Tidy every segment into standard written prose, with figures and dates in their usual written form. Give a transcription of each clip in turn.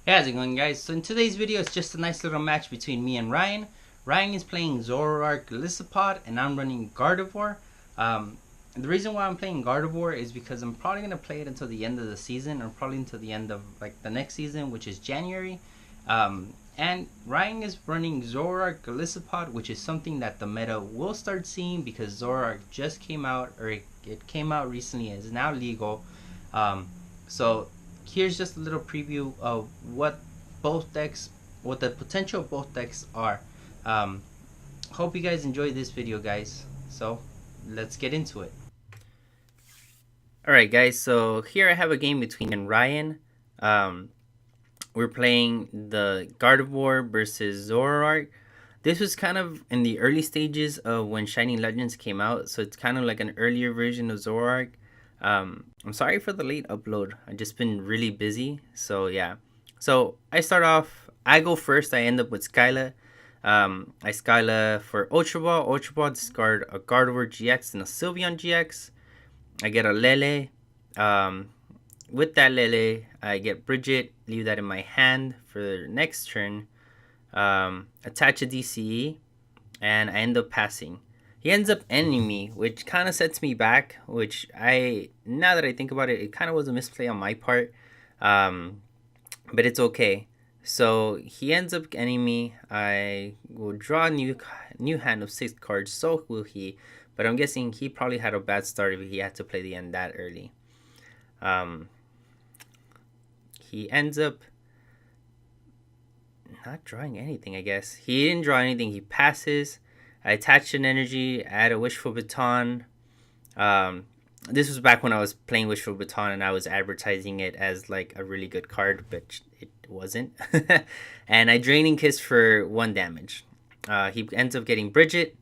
Hey, how's it going, guys? So in today's video, it's just a nice little match between me and Ryan. Ryan is playing Zoroark Golisopod, and I'm running Gardevoir. The reason why I'm playing Gardevoir is because I'm probably going to play it until the end of the season, or probably until the end of like the next season, which is January. And Ryan is running Zoroark Golisopod, which is something that the meta will start seeing because Zoroark just came out, or it came out recently and is now legal. So here's just a little preview of what the potential of both decks are. Hope you guys enjoyed this video, guys. So let's get into it. Alright, guys, so here I have a game between me and Ryan. We're playing the Gardevoir versus Zoroark. This was kind of in the early stages of when Shining Legends came out, so it's kind of like an earlier version of Zoroark. I'm sorry for the late upload. I've just been really busy. So yeah. So I go first. I end up with Skyla. I Skyla for Ultra Ball. Ultra Ball, discard a Gardevoir GX and a Sylveon GX. I get a Lele. With that Lele, I get Bridget. Leave that in my hand for the next turn. Attach a DCE. And I end up passing. He ends up ending me, which kind of sets me back, now that I think about it, it kind of was a misplay on my part, but it's okay. So he ends up ending me. I will draw a new hand of 6 cards, so will he, but I'm guessing he probably had a bad start if he had to play the end that early. He ends up not drawing anything, I guess. He didn't draw anything, he passes. I attached an energy, add a Wishful Baton. This was back when I was playing Wishful Baton and I was advertising it as like a really good card, but it wasn't. And I Draining Kiss for 1 damage. He ends up getting Bridget.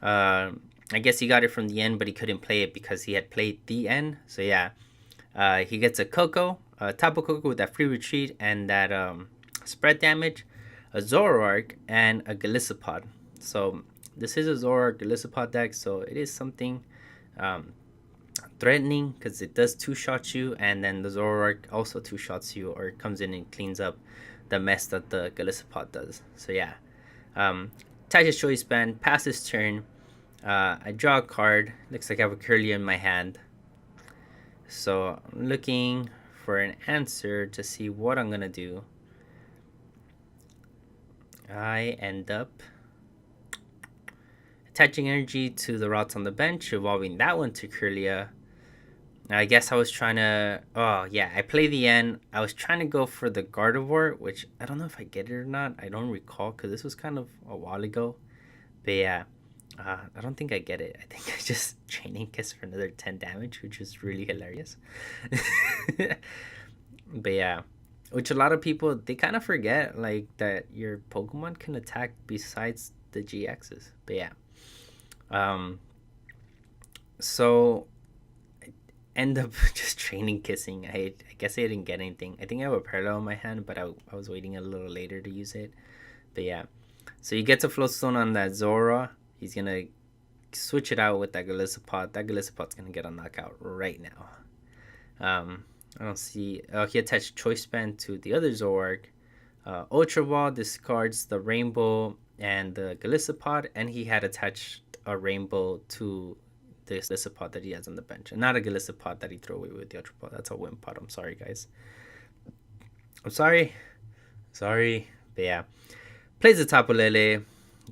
I guess he got it from the end, but he couldn't play it because he had played the end. So yeah, he gets a Coco, a Tapu Koko with that free retreat and that spread damage, a Zoroark, and a Golisopod. So this is a Zoroark Golisopod deck, so it is something threatening because it does 2-shot you, and then the Zoroark also 2-shots you, or comes in and cleans up the mess that the Golisopod does. So yeah, Taja's Choice Band, pass this turn. I draw a card. Looks like I have a Kirlia in my hand. So I'm looking for an answer to see what I'm gonna do. I end up attaching energy to the routes on the bench, evolving that one to Kirlia. I guess I was trying to... Oh, yeah, I play the end. I was trying to go for the Gardevoir, which I don't know if I get it or not. I don't recall, because this was kind of a while ago. But yeah, I don't think I get it. I think I just Training Kiss for another 10 damage, which is really hilarious. But yeah, which a lot of people, they kind of forget, like, that your Pokemon can attack besides the GXs. But yeah. So I end up just Training Kissing. I guess I didn't get anything. I think I have a Parallel in my hand, but I was waiting a little later to use it. But yeah, so he gets a Floatstone on that Zora. He's gonna switch it out with that Golisopod. That Golisopod's gonna get a knockout right now. I don't see... he attached Choice Band to the other Zoroark. Ultra Ball discards the Rainbow and the Golisopod, and he had attached a Rainbow to the Golisopod that he has on the bench, and not a Golisopod that he threw away with the Ultra Ball. That's a Wimpod. I'm sorry, guys. I'm sorry, but yeah. Plays the Tapu Lele,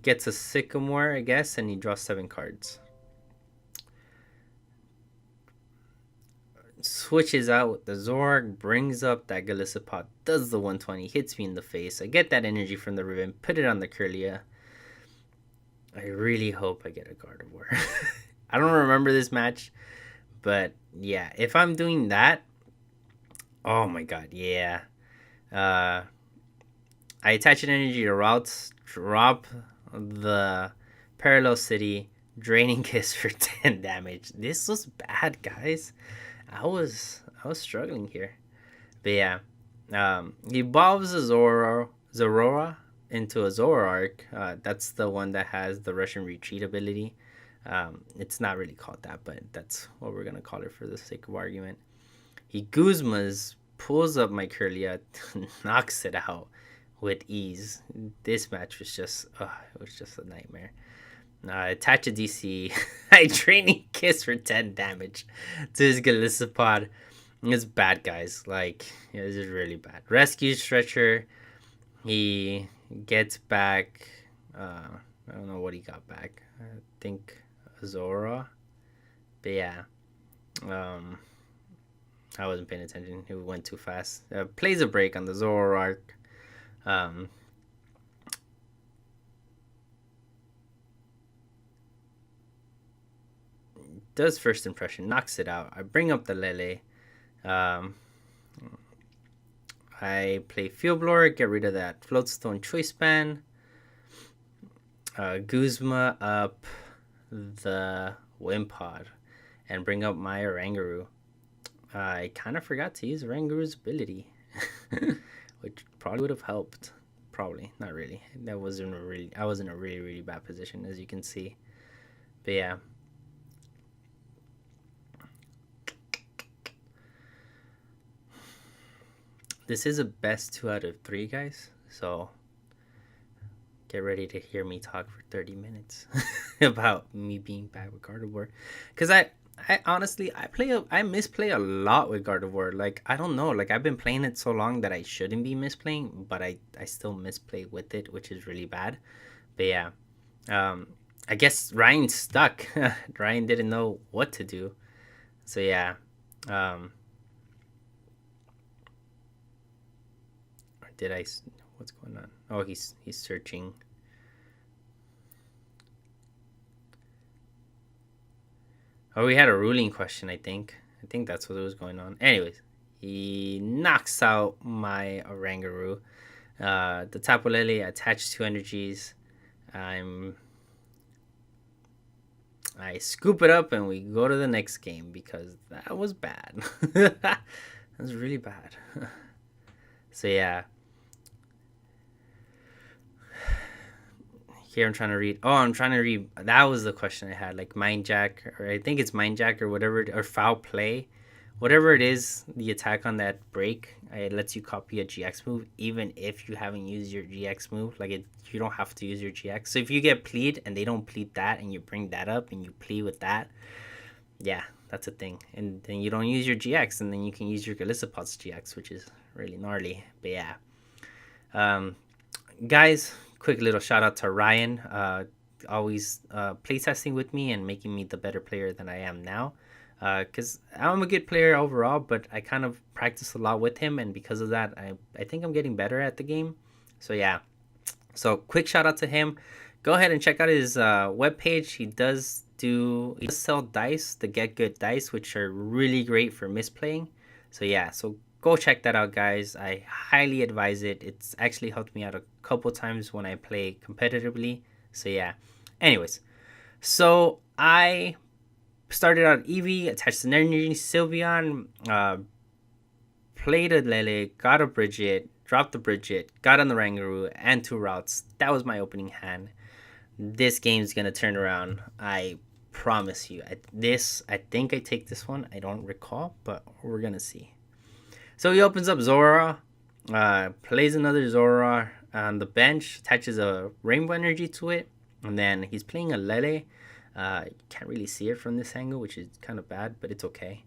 gets a Sycamore, I guess, and he draws 7 cards. Switches out with the Zoroark, brings up that Golisopod, does the 120, hits me in the face. I get that energy from the ribbon, put it on the Kirlia. I really hope I get a Gardevoir. I don't remember this match, but yeah, if I'm doing that, oh my god, yeah. I attach an energy to routes, drop the Parallel City, Draining Kiss for 10 damage. This was bad, guys. I was struggling here. But yeah, he evolves a Zorora into a Zoroark. That's the one that has the Russian Retreat ability. It's not really called that, but that's what we're going to call it for the sake of argument. He Guzmas pulls up my Kirlia, knocks it out with ease. This match was just, it was just a nightmare. Attach a DC. I Training Kiss for 10 damage to his Golisopod. It's bad, guys. Like, this is really bad. Rescue Stretcher. He gets back. I don't know what he got back. I think Zora. But yeah. I wasn't paying attention. It went too fast. Plays a break on the Zoroark. Does first impression, knocks it out. I bring up the Lele. I play Field Blower, get rid of that Floatstone Choice Band. Guzma up the Wimpod and bring up my Oranguru. I kind of forgot to use Oranguru's ability, which probably would have helped. Probably, not really. I was in a really, really bad position, as you can see. But yeah. This is a best 2 out of 3, guys. So get ready to hear me talk for 30 minutes about me being bad with Gardevoir. Because I honestly, I misplay a lot with Gardevoir. Like, I don't know. Like, I've been playing it so long that I shouldn't be misplaying, but I still misplay with it, which is really bad. But yeah. I guess Ryan's stuck. Ryan didn't know what to do. So yeah. Did I? What's going on? Oh, he's searching. Oh, we had a ruling question, I think. I think that's what was going on. Anyways, he knocks out my Oranguru. The Tapu Lele attached 2 energies. I scoop it up and we go to the next game because that was bad. That was really bad. So yeah. Here I'm trying to read. That was the question I had. Like Mind Jack, or I think it's Mind Jack or whatever, or Foul Play. Whatever it is, the attack on that break, it lets you copy a GX move, even if you haven't used your GX move. Like, you don't have to use your GX. So if you get plead and they don't plead that, and you bring that up and you plead with that, yeah, that's a thing. And then you don't use your GX, and then you can use your Golisopod's GX, which is really gnarly. But yeah. Guys, quick little shout out to Ryan, always playtesting with me and making me the better player than I am now. Because I'm a good player overall, but I kind of practice a lot with him, and because of that, I think I'm getting better at the game. So yeah. So quick shout out to him. Go ahead and check out his webpage. He does sell dice, the Get Good dice, which are really great for misplaying. So yeah, so go check that out, guys. I highly advise it. It's actually helped me out a couple times when I play competitively. So yeah. Anyways, so I started out Eevee, attached an energy, Sylveon, played a Lele, got a Bridget, dropped the Bridget, got on the Oranguru, and 2 routes. That was my opening hand. This game's gonna turn around. I promise you. I think I take this one. I don't recall, but we're gonna see. So he opens up Zora, plays another Zora on the bench, attaches a Rainbow Energy to it, and then he's playing a Lele. You can't really see it from this angle, which is kind of bad, but it's okay.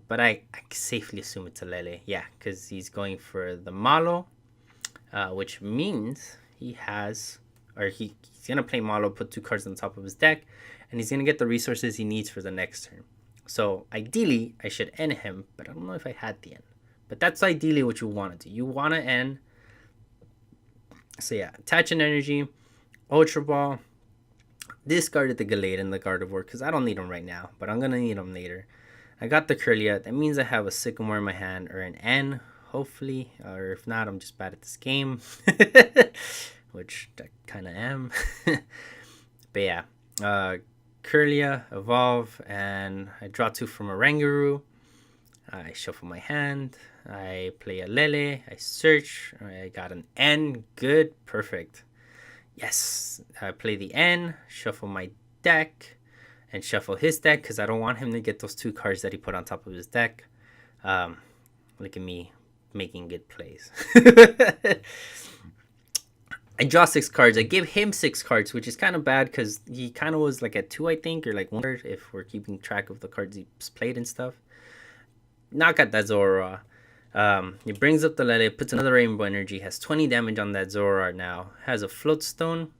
But I safely assume it's a Lele, yeah, because he's going for the Malo, which means he's going to play Malo, put 2 cards on top of his deck, and he's going to get the resources he needs for the next turn. So ideally, I should end him, but I don't know if I had the end. But that's ideally what you want to do. You want to end. So yeah, attach an energy, Ultra Ball, discarded the Gallade and the Gardevoir because I don't need them right now, but I'm going to need them later. I got the Kirlia. That means I have a Sycamore in my hand, or an N, hopefully. Or if not, I'm just bad at this game. Which I kind of am. But yeah, Kirlia, Evolve, and I draw 2 from Oranguru. I shuffle my hand. I play a Lele. I search. I got an N. Good. Perfect. Yes. I play the N. Shuffle my deck. And shuffle his deck because I don't want him to get those 2 cards that he put on top of his deck. Look at me making good plays. I draw 6 cards. I give him 6 cards, which is kind of bad because he kind of was like at 2, I think, or like 1 if we're keeping track of the cards he's played and stuff. Knock out that Zoroark. He brings up the Lele, puts another Rainbow Energy, has 20 damage on that Zoroark now. Has a Float Stone,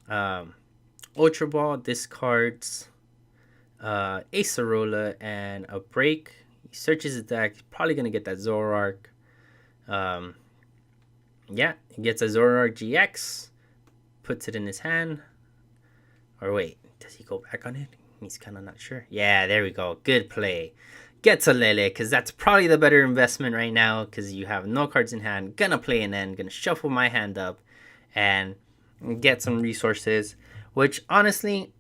Ultra Ball, discards Acerola and a Break. He searches his deck. He's probably going to get that Zoroark. Yeah, he gets a Zoroark GX, puts it in his hand. Or wait, does he go back on it? He's kind of not sure. Yeah, there we go. Good play. Gets a Lele, because that's probably the better investment right now, because you have no cards in hand. Gonna play an end, gonna shuffle my hand up, and get some resources, which honestly,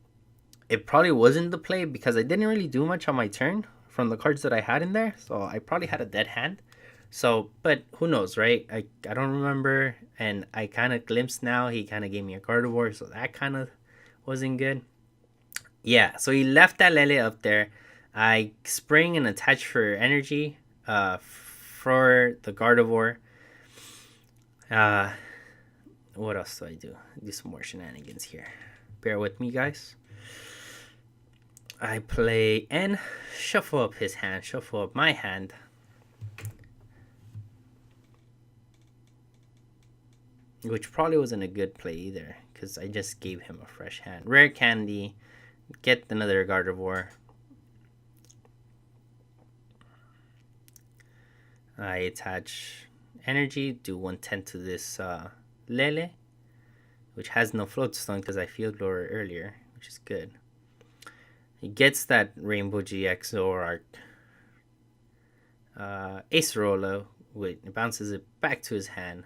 it probably wasn't the play, because I didn't really do much on my turn from the cards that I had in there, so I probably had a dead hand. So, but who knows, right? I don't remember, and I kind of glimpsed now. He kind of gave me a Gardevoir, so that kind of wasn't good. Yeah, so he left that Lele up there. I spring and attach for energy for the Gardevoir. What else do I do? Do some more shenanigans here. Bear with me, guys. I play N, shuffle up his hand, shuffle up my hand. Which probably wasn't a good play either, because I just gave him a fresh hand. Rare Candy, get another Gardevoir. I attach energy, do 110 to this Lele, which has no Float Stone because I field lower earlier, which is good. He gets that Rainbow GX Zoroark. Acerola, it bounces it back to his hand.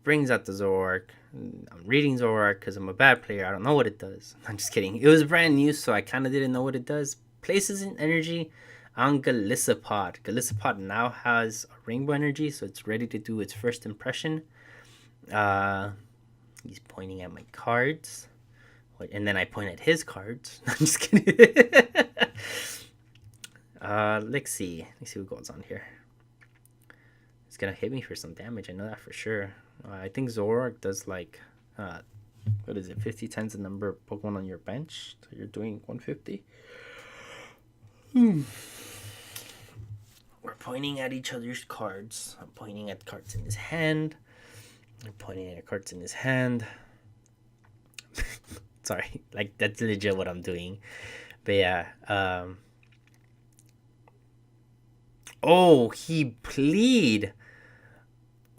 Brings out the Zoroark. I'm reading Zoroark because I'm a bad player. I don't know what it does. I'm just kidding. It was brand new, so I kind of didn't know what it does. Places in energy on Golisopod. Golisopod now has a Rainbow Energy, so it's ready to do its first impression. He's pointing at my cards. And then I point at his cards. I'm just kidding. Let's see. Let's see what goes on here. It's going to hit me for some damage. I know that for sure. I think Zoroark does like, what is it, 50 times the number of Pokemon on your bench. So you're doing 150. We're pointing at each other's cards. I'm pointing at cards in his hand. I'm pointing at cards in his hand. Sorry, like that's legit what I'm doing. But yeah. Oh, he plead.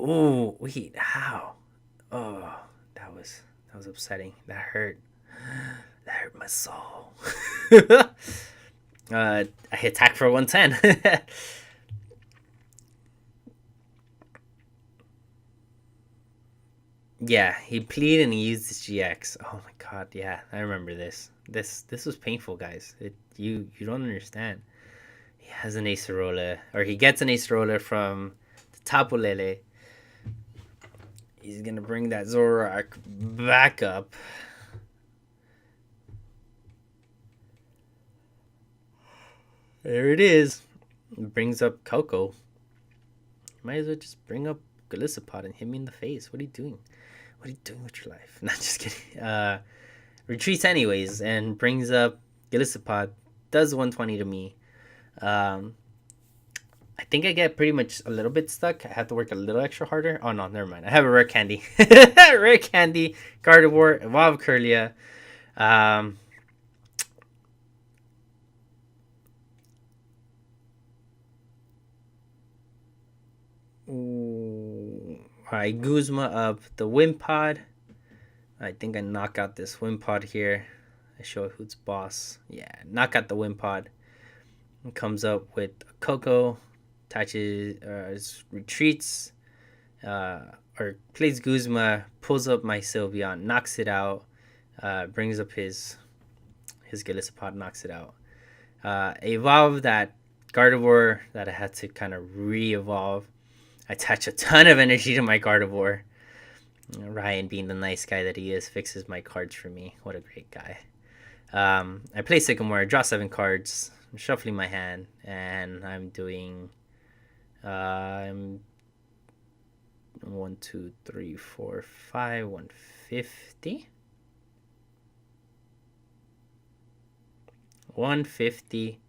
Oh, wait, how? Oh, that was upsetting. That hurt. That hurt my soul. I attack for 110. Yeah, he pleaded and he used his GX. Oh my god, yeah, I remember this. This was painful, guys. You don't understand. He has an Acerola, or he gets an Acerola from the Tapu Lele. He's gonna bring that Zoroark back up. There it is. It brings up Coco. Might as well just bring up Golisopod and hit me in the face. What are you doing? What are you doing with your life? Not just kidding. Retreats anyways and brings up Golisopod. Does 120 to me. I think I get pretty much a little bit stuck. I have to work a little extra harder. Oh no, never mind. I have a Rare Candy. Rare Candy, Gardevoir, Evolve Curlia. I Guzma up the Wimpod. I think I knock out this Wimpod here. I show who's boss. Yeah, knock out the Wimpod. It comes up with a Coco. Attaches, retreats, or plays Guzma, pulls up my Sylveon, knocks it out, brings up his Golisopod, knocks it out. Evolve that Gardevoir that I had to kind of re-evolve. I attach a ton of energy to my Gardevoir. Ryan, being the nice guy that he is, fixes my cards for me. What a great guy. I play Sycamore, draw 7 cards, I'm shuffling my hand, and I'm doing... 1, 2, 3, 4, 5, 150. 150.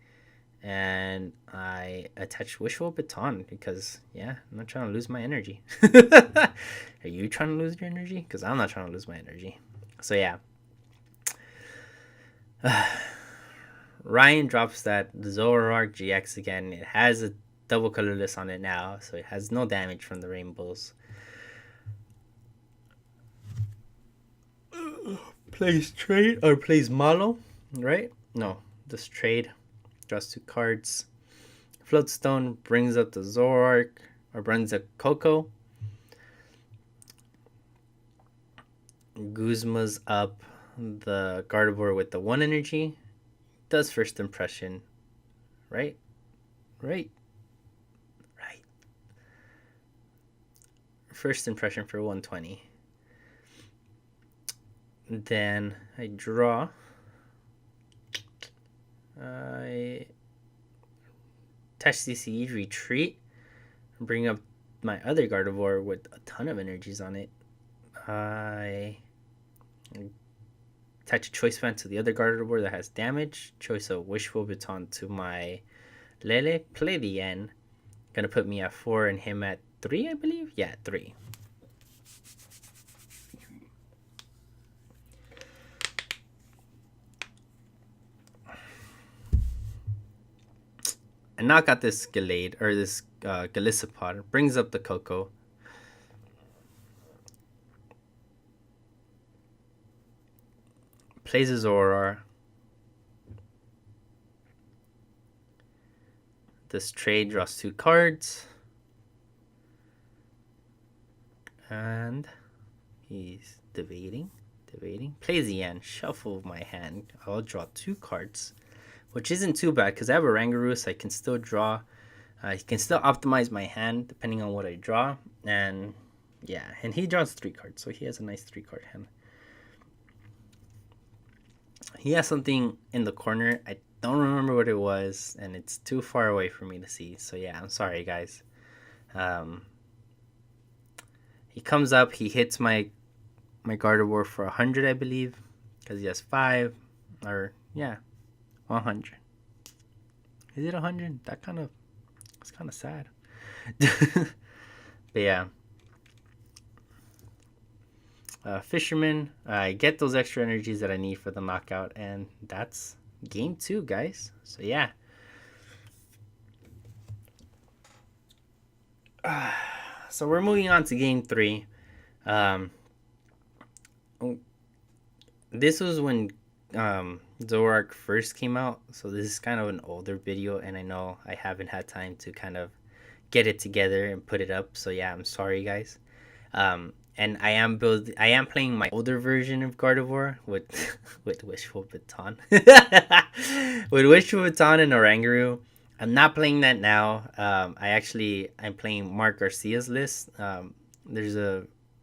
And I attach Wishful Baton because, yeah, I'm not trying to lose my energy. Are you trying to lose your energy? Because I'm not trying to lose my energy. So, yeah. Ryan drops that Zoroark GX again. It has a double colorless on it now, so it has no damage from the rainbows. Plays trade or plays Malo, right? No, just trade. Draws 2 cards. Floatstone brings up the Zoroark or brings up Coco. Guzma's up the Gardevoir with the 1 energy. Does first impression, right? Right. First impression for 120. Then I draw. I touch CCE, retreat, bring up my other Gardevoir with a ton of energies on it. I attach a Choice Band to the other Gardevoir that has damage. Choice a Wishful Baton to my Lele. Play the N. Gonna put me at 4 and him at 3, I believe? Yeah, 3. I knock out this Gallade, or this Golisopod. Brings up the Coco. Plays a Zoroark. This trade draws 2 cards. And he's debating. Plays the end. Shuffle my hand. I'll draw 2 cards, which isn't too bad because I have a Rangaroo, so I can still draw. I can still optimize my hand depending on what I draw. And yeah, and he draws 3 cards, so he has a nice 3-card hand. He has something in the corner. I don't remember what it was, and it's too far away for me to see. So yeah, I'm sorry, guys. He comes up. He hits my Gardevoir for 100, I believe, because he has 5, or yeah, 100. Is it 100? It's kind of sad. But yeah. Fisherman, I get those extra energies that I need for the knockout, and that's game 2, guys. So yeah. So we're moving on to game 3. This was when Zoroark first came out, so this is kind of an older video, and I know I haven't had time to kind of get it together and put it up. So yeah, I'm sorry, guys. And I am playing my older version of Gardevoir with Wishful Baton. With Wishful Baton and Oranguru. I'm not playing that now. I'm playing Mark Garcia's list. I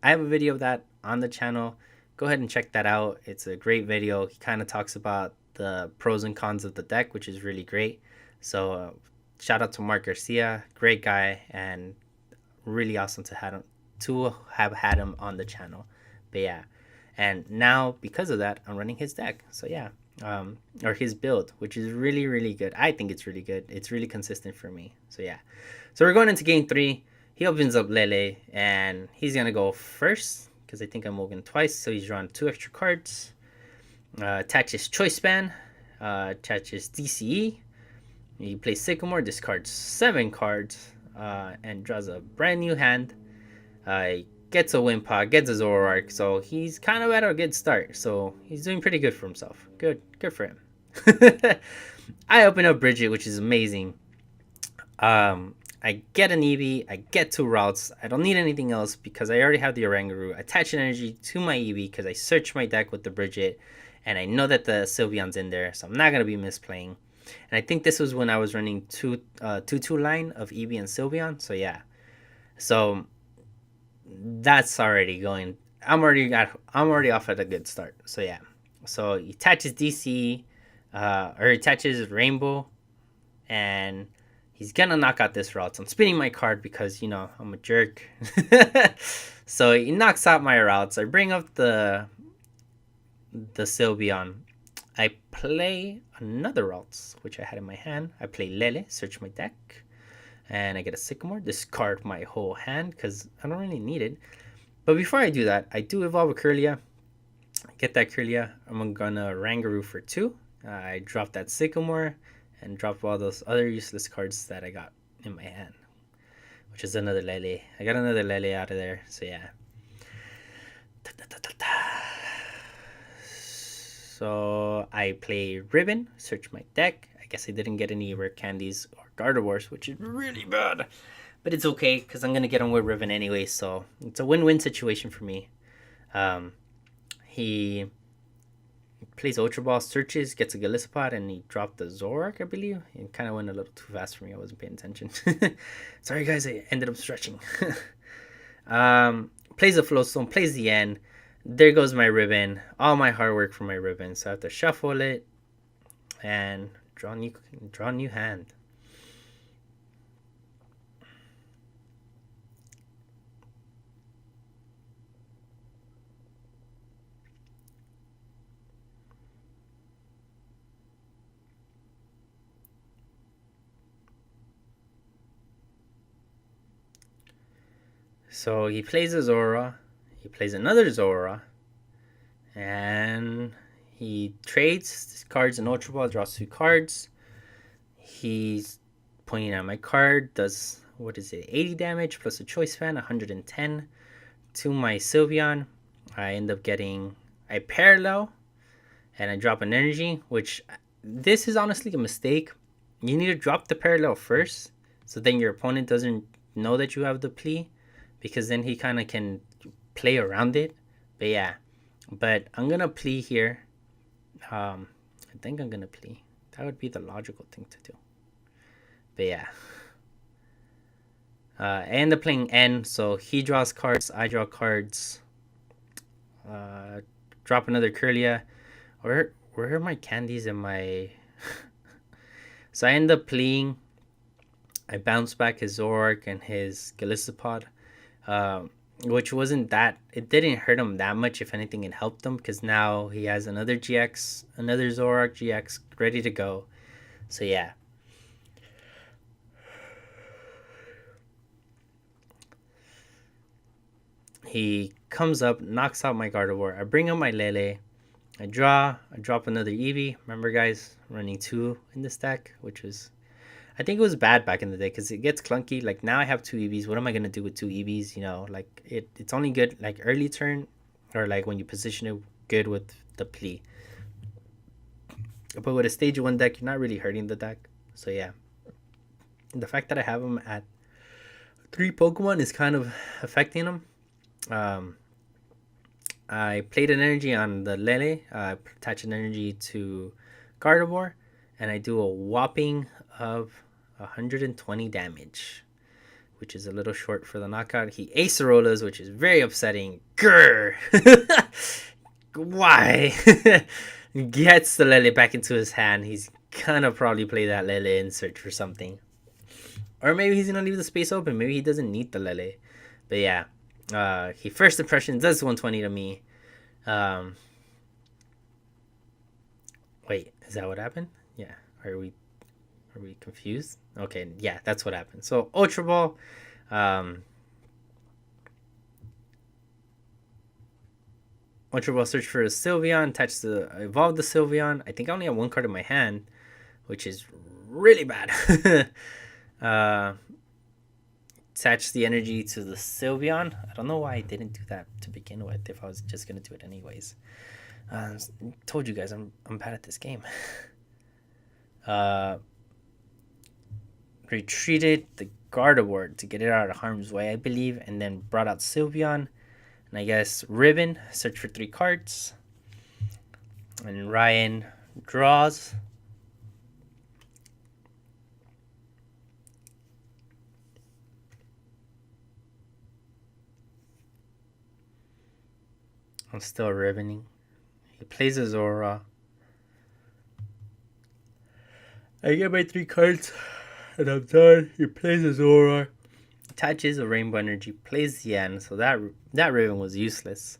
have a video of that on the channel. Go ahead and check that out. It's a great video. He kind of talks about the pros and cons of the deck, which is really great. So shout out to Mark Garcia, great guy, and really awesome to have had him on the channel. But yeah, and now because of that, I'm running his deck. So yeah, or his build, which is really, really good. I think it's really good. It's really consistent for me. So yeah, so we're going into game 3. He opens up Lele, and he's gonna go first because I think I'm moving twice. So he's drawing 2 extra cards. Attaches Choice Band, attaches DCE. He plays Sycamore, discards 7 cards, and draws a brand new hand. Gets a Wimpod, gets a Zoroark, so he's kind of at a good start. So he's doing pretty good for himself. Good for him. I open up Bridget, which is amazing. I get an Eevee, I get 2 routes. I don't need anything else because I already have the Oranguru. I attach an energy to my Eevee because I search my deck with the Bridget, and I know that the Sylveon's in there, so I'm not gonna be misplaying. And I think this was when I was running 2-2 line of Eevee and Sylveon. So yeah, so that's already going. I'm already off at a good start. So yeah, so he attaches DC, or he attaches Rainbow, and He's gonna knock out this route. So I'm spinning my card because, you know, I'm a jerk. So he knocks out my routes. I bring up the Sylveon. I play another routes, which I had in my hand. I play Lele, search my deck, and I get a Sycamore. Discard my whole hand because I don't really need it. But before I do that, I do evolve a Kirlia. Get that Kirlia. I'm gonna Rangaroo for 2. I drop that Sycamore and drop all those other useless cards that I got in my hand, which is another Lele. I got another Lele out of there, so yeah. So I play Ribbon, search my deck. I guess I didn't get any rare candies or Gardevoirs, which is really bad. But it's okay, because I'm going to get on with Ribbon anyway, so it's a win-win situation for me. He plays Ultra Ball, searches, gets a Golisopod, and he dropped the Zoroark, I believe. It kind of went a little too fast for me. I wasn't paying attention. Sorry, guys. I ended up stretching. Plays a Flowstone, plays the end. There goes my Ribbon. All my hard work for my Ribbon. So I have to shuffle it and draw a new hand. So he plays a Zora, he plays another Zora, and he trades cards in Ultra Ball, draws 2 cards. He's pointing at my card, does, 80 damage plus a Choice Fan, 110 to my Sylveon. I end up getting a Parallel, and I drop an Energy, which this is honestly a mistake. You need to drop the Parallel first, so then your opponent doesn't know that you have the plea, because then he kind of can play around it. But yeah, but I'm gonna plea here. I think I'm gonna plea. That would be the logical thing to do. But yeah, I end up playing N, so he draws cards, I draw cards. Drop another Kirlia. Where are my candies and my... So I end up pleading. I bounce back his Zoroark and his Golisopod, which wasn't that... It didn't hurt him that much. If anything, it helped him, because now he has another GX, another Zoroark GX ready to go. So yeah. He comes up, knocks out my Gardevoir. I bring up my Lele. I drop another Eevee. Remember, guys, running 2 in this deck, which was... I think it was bad back in the day, because it gets clunky. Like, now I have 2 Eevees. What am I going to do with 2 Eevees? You know, like, it's only good, like, early turn, or, like, when you position it good with the plea. But with a stage 1 deck, you're not really hurting the deck. So, yeah. The fact that I have them at 3 Pokemon is kind of affecting them. I played an energy on the Lele. I attach an energy to Gardevoir, and I do a whopping of 120 damage, which is a little short for the knockout. He Acerolas, which is very upsetting. Grr! Why? Gets the Lele back into his hand. He's gonna probably play that Lele and search for something. Or maybe he's gonna leave the space open. Maybe he doesn't need the Lele. But yeah. He first impression does 120 to me. Wait, is that what happened? Yeah. Are we confused? Okay, yeah, that's what happened. So Ultra Ball, search for a Sylveon, evolve the Sylveon. I think I only have 1 card in my hand, which is really bad. Attach the energy to the Sylveon. I don't know why I didn't do that to begin with, if I was just gonna do it anyways. Told you guys I'm bad at this game. Retreated the Gardevoir to get it out of harm's way, I believe, and then brought out Sylveon. And I guess Ribbon, search for 3 cards. And Ryan draws. I'm still ribboning. He plays a Zora. I get my 3 cards. And I'm done. He plays a Zoroark, attaches a Rainbow Energy, plays the end. So that Riven was useless.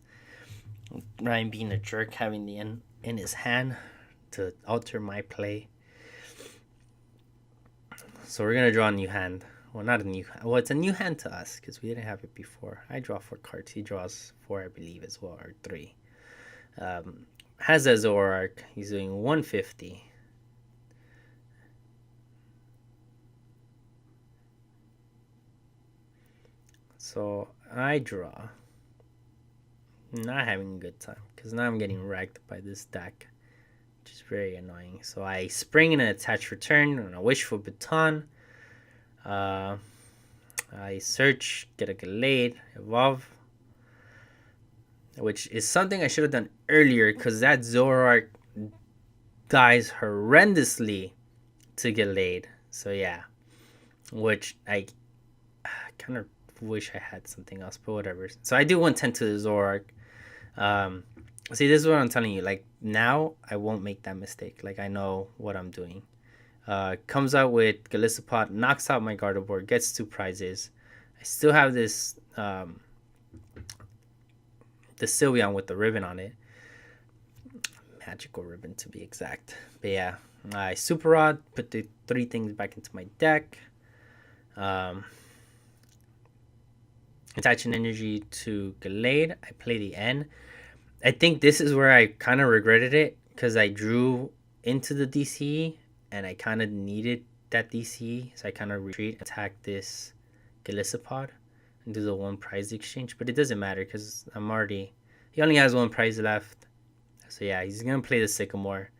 Ryan being a jerk, having the end in his hand to alter my play. So we're gonna draw a new hand. Well, not a new. Well, it's a new hand to us because we didn't have it before. I draw 4 cards. He draws 4, I believe, as well, or 3. Has a Zoroark. He's doing 150. So I draw. Not having a good time because now I'm getting wrecked by this deck, which is very annoying. So I spring in an attach return and a wishful baton. I search, get a Gallade, evolve, which is something I should have done earlier because that Zoroark dies horrendously to Gallade. So yeah, which I kind of wish I had something else, but whatever. So I do 110 to the Zoroark. See, this is what I'm telling you. Like, now I won't make that mistake. Like, I know what I'm doing. Comes out with Golisopod, knocks out my Gardevoir, gets 2 prizes. I still have this the Sylveon with the ribbon on it. Magical ribbon to be exact. But yeah, I Super Rod, put the 3 things back into my deck. Attach an energy to Gallade. I play the N. I think this is where I kind of regretted it because I drew into the DCE and I kind of needed that DCE. So I kind of retreat, attack this Golisopod and do the 1 prize exchange. But it doesn't matter because he only has 1 prize left. So yeah, he's going to play the Sycamore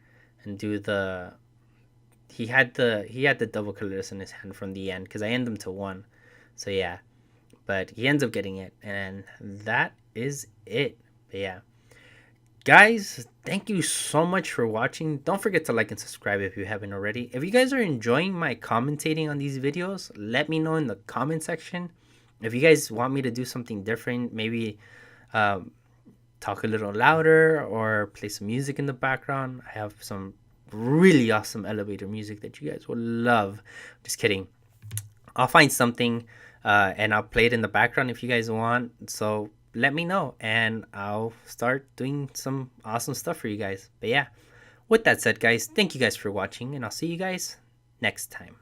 and do the... He had the double colorless in his hand from the end because I end him to 1. So yeah. But he ends up getting it, and that is it. But yeah, guys, thank you so much for watching. Don't forget to like and subscribe if you haven't already. If you guys are enjoying my commentating on these videos, let me know in the comment section. If you guys want me to do something different, maybe talk a little louder or play some music in the background. I have some really awesome elevator music that you guys will love. Just kidding. I'll find something. And I'll play it in the background if you guys want. So let me know and I'll start doing some awesome stuff for you guys. But yeah, with that said, guys, thank you guys for watching and I'll see you guys next time.